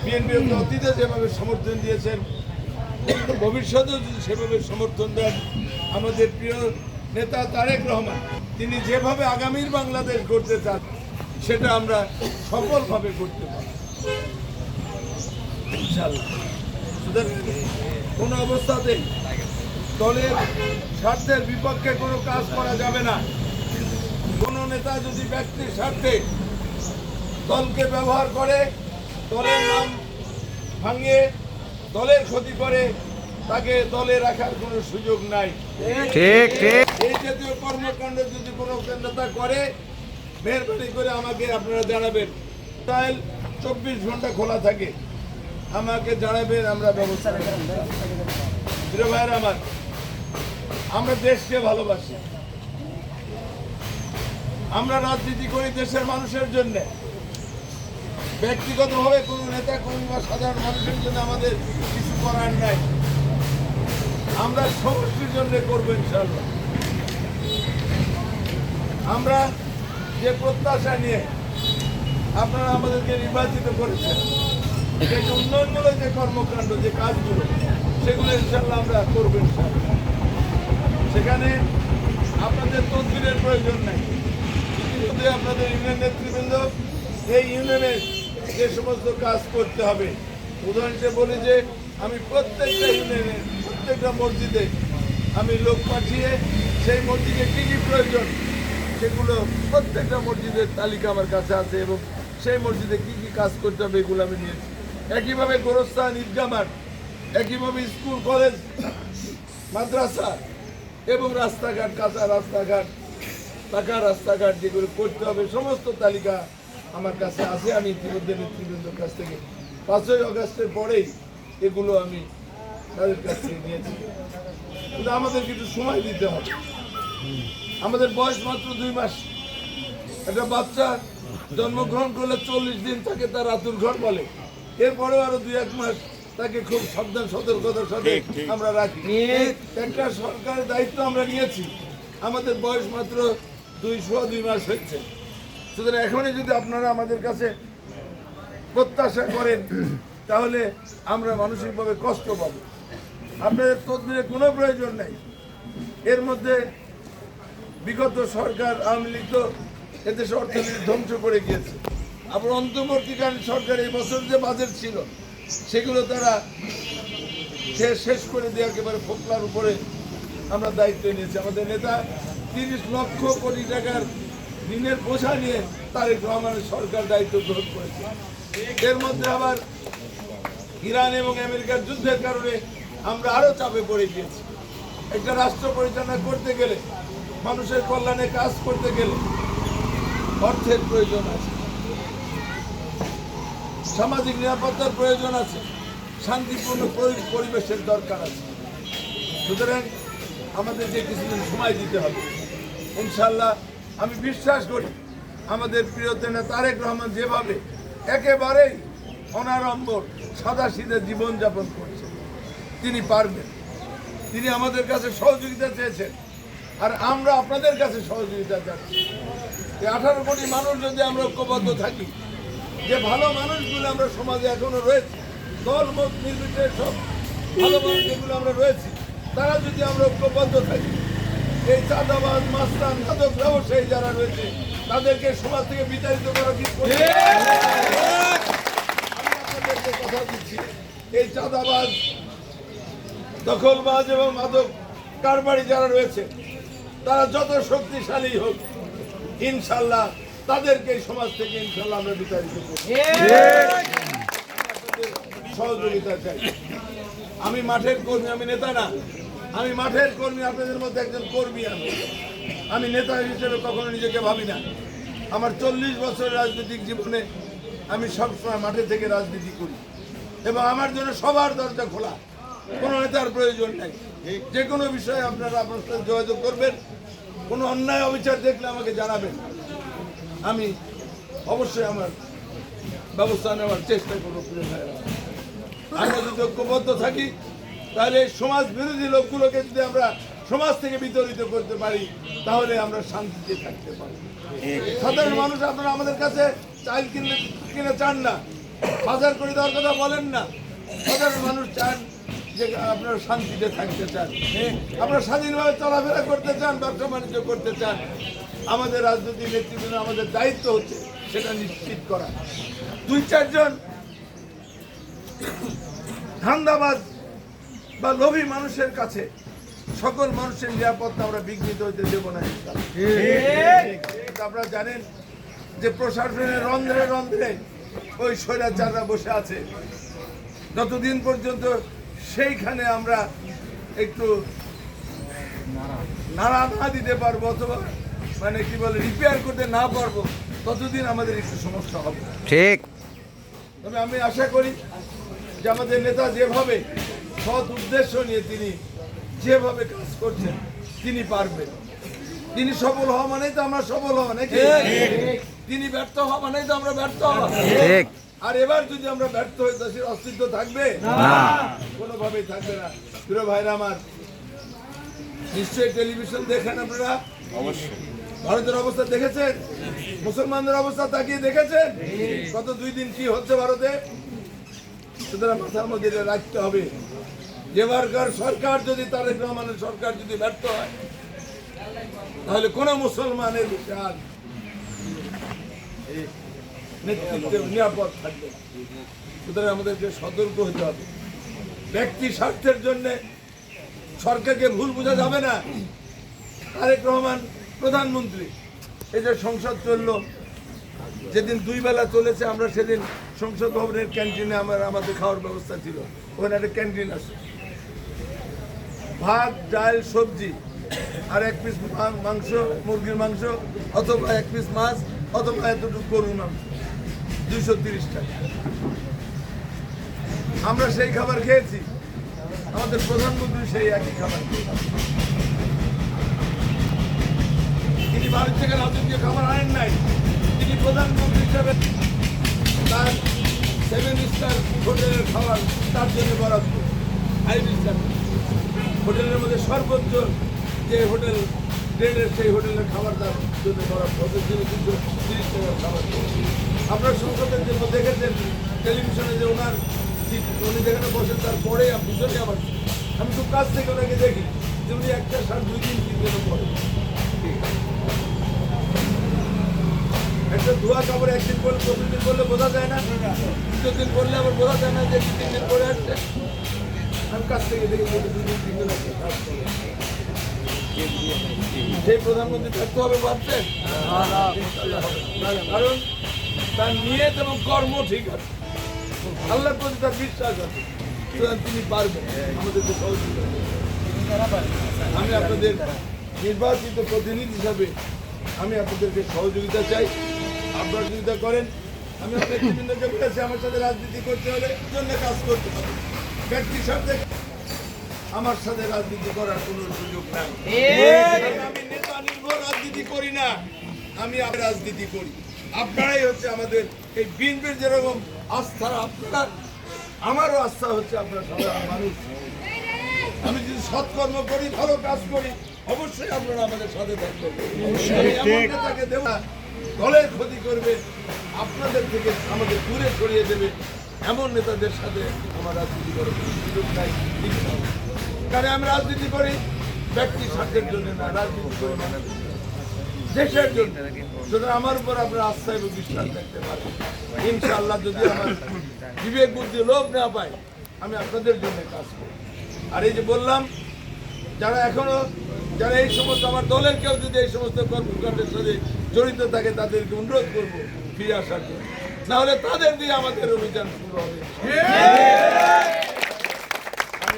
BNP অতীতে যেভাবে সমর্থন দিয়েছেন, ভবিষ্যতেও যদি সেভাবে সমর্থন দেন, আমাদের প্রিয় নেতা তারেক রহমান তিনি যেভাবে আগামীর বাংলাদেশ গড়তে চান সেটা আমরা সফলভাবে করতে পারি ইনশাআল্লাহ। সুতরাং কোনো অবস্থাতেই দলের স্বার্থের বিপক্ষে কোনো কাজ করা যাবে না। কোনো নেতা যদি ব্যক্তির স্বার্থে দলকে ব্যবহার করে, দলের নাম ভাঙিয়ে দলের ক্ষতি করে, তাকে দলে রাখার কোনো সুযোগ নাই। ঠিক ঠিক। এই জাতীয় কর্মকাণ্ড যদি কোনো নেতা করে, মেহরবানি করে আমাকে আপনারা জানাবেন। মোবাইল 24 ঘন্টা খোলা থাকে, আমাকে জানাবেন, আমরা ব্যবস্থা করব। প্রিয় ভাইয়েরা আমার, আমরা দেশকে ভালোবাসি, আমরা রাজনীতি করি দেশের মানুষের জন্য। ব্যক্তিগতভাবে কোনো নেতা কর্মী বা সাধারণ মানুষের জন্য আমাদের কিছু করার নাই, আমরা সমষ্টির জন্য করবো ইনশাআল্লাহ। আমরা যে প্রত্যাশা নিয়ে আপনারা আমাদেরকে নির্বাচিত করেছেন, যে উন্নয়নমূলক যে কর্মকাণ্ড, যে কাজগুলো, সেগুলো ইনশাআল্লাহ আমরা করবো ইনশাআল্লাহ। সেখানে আপনাদের তদবিরের প্রয়োজন নাই। ইতিমধ্যে আপনাদের ইউনিয়ন নেতৃবৃন্দ এই ইউনিয়নের যে সমস্ত কাজ করতে হবে, উদাহরণ হিসেবে বলি যে আমি প্রত্যেকটা ইউনিয়নের প্রত্যেকটা মসজিদে আমি লোক পাঠিয়ে সেই মসজিদে কী কী প্রয়োজন সেগুলো প্রত্যেকটা মসজিদের তালিকা আমার কাছে আছে, এবং সেই মসজিদে কী কী কাজ করতে হবে এগুলো আমি নিয়েছি। একইভাবে গোরস্থান, ঈদগাহ মাঠ, একইভাবে স্কুল, কলেজ, মাদ্রাসা এবং রাস্তাঘাট, কাঁচা রাস্তাঘাট, পাকা রাস্তাঘাট যেগুলো করতে হবে সমস্ত তালিকা আমার কাছে আছে। আমি ইতিমধ্যে নেতৃবৃন্দের কাছ থেকে 5ই আগস্টের পরেই এগুলো আমি তাদের কাছ থেকে নিয়েছি। কিন্তু আমাদের কিছু সময় দিতে হবে। আমাদের বয়স মাত্র 2 মাস। একটা বাচ্চা জন্মগ্রহণ করলে 40 দিন তাকে তার আতুর ঘর বলে, এরপরেও আরো 2-1 মাস তাকে খুব সাবধান সতর্কতার সাথে আমরা রাখি। একটা সরকারের দায়িত্ব আমরা নিয়েছি, আমাদের বয়স মাত্র 2 মাস হচ্ছে। সুতরাং এখনই যদি আপনারা আমাদের কাছে প্রত্যাশা করেন, তাহলে আমরা মানসিকভাবে কষ্ট পাব। আপনাদের তদবিরের কোনো প্রয়োজন নেই। এর মধ্যে বিগত সরকার আওয়ামী লীগ তো এদেশে অর্থনীতি ধ্বংস করে গিয়েছে। আবার অন্তর্বর্তীকালীন সরকার এই বছর যে বাজেট ছিল সেগুলো তারা শেষ করে দিয়ে একেবারে ফোকলার উপরে আমরা দায়িত্ব নিয়েছি। আমাদের নেতা 30 লক্ষ কোটি টাকার ঋণের বোঝা নিয়ে তারেক রহমানের সরকার দায়িত্ব গ্রহণ করেছে। এর মধ্যে আবার ইরান এবং আমেরিকার যুদ্ধের কারণে আমরা আরো চাপে পড়ে গিয়েছি। একটা রাষ্ট্র পরিচালনা করতে গেলে, মানুষের কল্যাণে কাজ করতে গেলে অর্থের প্রয়োজন আছে, সামাজিক নিরাপত্তার প্রয়োজন আছে, শান্তিপূর্ণ পরিবেশের দরকার আছে। সুতরাং আমাদেরকে কিছুদিন সময় দিতে হবে ইনশাআল্লাহ। আমি বিশ্বাস করি আমাদের প্রিয় নেতা তারেক রহমান যেভাবে একেবারেই অনাড়ম্বর সাদাসিধে জীবনযাপন করছেন, তিনি পারবেন। তিনি আমাদের কাছে সহযোগিতা চেয়েছেন, আর আমরা আপনাদের কাছে সহযোগিতা চাচ্ছি। এই 18 কোটি মানুষ যদি আমরা ঐক্যবদ্ধ থাকি, যে ভালো মানুষগুলো আমরা সমাজে এখনো রয়েছে, দল মত নির্বিশেষে সব ভালো মানুষ যেগুলো আমরা রয়েছি, তারা যদি আমরা ঐক্যবদ্ধ থাকি, এই চাঁদাবাজ, মাস্তান, মাদক ব্যবসায়ী যারা রয়েছে তাদেরকে সমাজ থেকে বিতাড়িত করা কি আমি আপনাদেরকে কথা দিচ্ছি, এই চাঁদাবাজ, দখলবাজ এবং মাদক কারবারি যারা রয়েছে তারা যত শক্তিশালী হোক, ইনশাল্লাহ তাদেরকে সমাজ থেকে ইনশাল্লাহ আমরা বিতাড়িত করব। সহযোগিতা চাই। আমি মাঠের কর্মী, আমি নেতা না, আমি মাঠের কর্মী, আপনাদের মধ্যে একজন কর্মী। আমি নেতা হিসেবে কখনো নিজেকে ভাবি না। আমার 40 বছর রাজনৈতিক জীবনে আমি সবসময় মাঠে থেকে রাজনীতি করি, এবং আমার জন্য সবার দরজা খোলা, কোনো নেতার প্রয়োজন নেই। যে কোনো বিষয়ে আপনারা আপনার সাথে যোগাযোগ করবেন, কোনো অন্যায় অবিচার দেখলে আমাকে জানাবেন, আমি অবশ্যই আমার ব্যবস্থা নেওয়ার চেষ্টা করবো। আমরা যদি ঐক্যবদ্ধ থাকি, তাহলে সমাজ বিরোধী লোকগুলোকে যদি আমরা সমাজ থেকে বিতরিত করতে পারি, তাহলে আমরা শান্তিতে থাকতে পারি। সাধারণ মানুষ আপনারা আমাদের কাছে চাল কিনে চান না, বাজার করে দেওয়ার কথা বলেন না। সাধারণ মানুষ চান যে আপনারা শান্তিতে থাকতে চান, আপনারা স্বাধীনভাবে চলাফেরা করতে চান, ব্যবসা বাণিজ্য করতে চান। আমাদের রাজনৈতিক নেতৃত্ব, আমাদের দায়িত্ব হচ্ছে সেটা নিশ্চিত করা। 2-4 জন ধান্দাবাজ বা লোভী মানুষের কাছে সকল মানুষের নিরাপত্তা আমরা বিঘ্নিত হইতে দেব না। আপনারা জানেন যে প্রশাসনের রন্ধ্রে রন্ধ্রে ওই স্বৈরাচাররা বসে আছে। যতদিন পর্যন্ত সেইখানে আমরা একটু নাড়া না দিতে পারবো অথবা মানে কি বলে রিপেয়ার করতে না পারবো, ততদিন আমাদের একটু সমস্যা হবে। ঠিক। তবে আমি আশা করি যে আমাদের নেতা যেভাবে সৎ উদ্দেশ্য নিয়ে তিনি যেভাবে কাজ করছেন তিনি পারবেন। তিনি সফল হওয়া মানেই তো আমরা সফল হওয়া, নাকি? তিনি ব্যর্থ হওয়া মানেই তো আমরা ব্যর্থ হওয়া। ঠিক। আর এবার যদি আমরা ব্যর্থ হই দেশের অস্তিত্ব থাকবে না, কোনোভাবেই থাকবে না। প্রিয় ভাইরা আমার, নিশ্চয়ই টেলিভিশন দেখেন আপনারা, অবশ্যই ভারতের অবস্থা দেখেছেন, মুসলমানদের অবস্থা তাকিয়ে দেখেছেন গত 2 দিন কি হচ্ছে ভারতে। সুতরাং মাথার মধ্যে এটা রাখতে হবে, এবারকার সরকার যদি তারেক রহমানের সরকার যদি ব্যর্থ হয় তাহলে কোন মুসলমানের আর নেতৃত্বে নিরাপদ থাকবে না। সুতরাং আমাদেরকে সতর্ক হতে হবে। ব্যক্তি স্বার্থের জন্য সরকারকে ভুল বোঝা যাবে না। তারেক রহমান প্রধানমন্ত্রী, এই যে সংসদ চললো, যেদিন 2 বেলা চলেছে, আমরা সেদিন সংসদ ভবনের ক্যান্টিনে আমাদের খাওয়ার ব্যবস্থা ছিল। ওখানে একটা ক্যান্টিন আছে, ভাত, ডাল, সবজি আর 1 পিস মাংস, মুরগির মাংস অথবা 1 পিস মাছ অথবা এতটুকু গরুর মাংস, 230 টাকা। আমরা সেই খাবার খেয়েছি, আমাদের প্রধানমন্ত্রী সেই একই খাবার খেয়েছি। তিনি বাড়ির থেকে রাজকীয় খাবার আনেন নাই, তিনি প্রধানমন্ত্রী হিসাবে তার 7 স্টার হোটেলের খাবার তার জন্য বরাদ্দ। 5 স্টার হোটেলের মধ্যে সর্বোচ্চ যে হোটেল গ্রেডের সেই হোটেলের খাবার তার জন্য বরাদ্দ, ওদের জন্য 230 টাকার খাবার। আপনার সংসদের যে দেখেছেন টেলিভিশনে যে উনি যেখানে বসেন তারপরে পিছনে আবার আমি খুব কাছ থেকে ওনাকে দেখি যে উনি একটা সার 2 দিন 3 দিনের পরে একটা ধোয়া কাপড় একদিন করলে, প্রতিদিন করলে বোঝা যায় না, 2 দিন করলে আবার বোঝা যায় না যে 3 দিন করে আসছে। আমি কাছ থেকে দেখি 2 দিন 3 দিন আসছে। সেই প্রধানমন্ত্রী থাকতে হবে ভাবছেন? কারণ তার নিয়ত এবং কর্ম ঠিক আছে, আল্লাহর প্রতি তার বিশ্বাস আছে, সুতরাং তিনি পারবেন আমাদেরকে সহযোগিতা করতে। আমি আপনাদের নির্বাচিত প্রতিনিধি হিসাবে আমি আপনাদেরকে সহযোগিতা চাই, আপনারা সহযোগিতা করেন। আমি অনেক বিভিন্নকে বলেছি আমার সাথে রাজনীতি করতে হলে জন্য কাজ করতে হবে। ব্যক্তির সাথে আমার সাথে রাজনীতি করার কোনো সুযোগ নাই। আমি নেতা নির্ভর রাজনীতি করি না, আমি রাজনীতি করি। আপনারাই হচ্ছে আমাদের এই বিএনপির যেরকম আস্থা, আপনার আমারও আস্থা হচ্ছে আপনার সাধারণ মানুষ। আমি যদি সৎকর্ম করি, ভালো কাজ করি, অবশ্যই আপনারা আমাদের সাথে থাকবেন। তাকে দেব দলের ক্ষতি করবে, আপনাদের থেকে আমাদের দূরে সরিয়ে দেবে এমন নেতাদের সাথে আমার রাজনীতি করার কোনো সুযোগ নাই। কারণ আমি রাজনীতি করি ব্যক্তি স্বার্থের জন্য না, রাজনীতি করি দেশের জন্য। সুতরাং আমার উপর আপনার আস্থা এবং বিশ্বাস রাখতে পারেন। ইনশাআল্লাহ যদি আমার বিবেক বুদ্ধি লোভ না পায়, আমি আপনাদের জন্য কাজ করি। আর এই যে বললাম, যারা এই সমস্ত আমার দলের কেউ যদি এই সমস্ত কর্মকাণ্ডের সাথে জড়িত থাকে, তাদেরকে অনুরোধ করবো ফিরে আসার জন্য, না হলে তাদের দিয়ে আমাদের অভিযান শুরু হবে।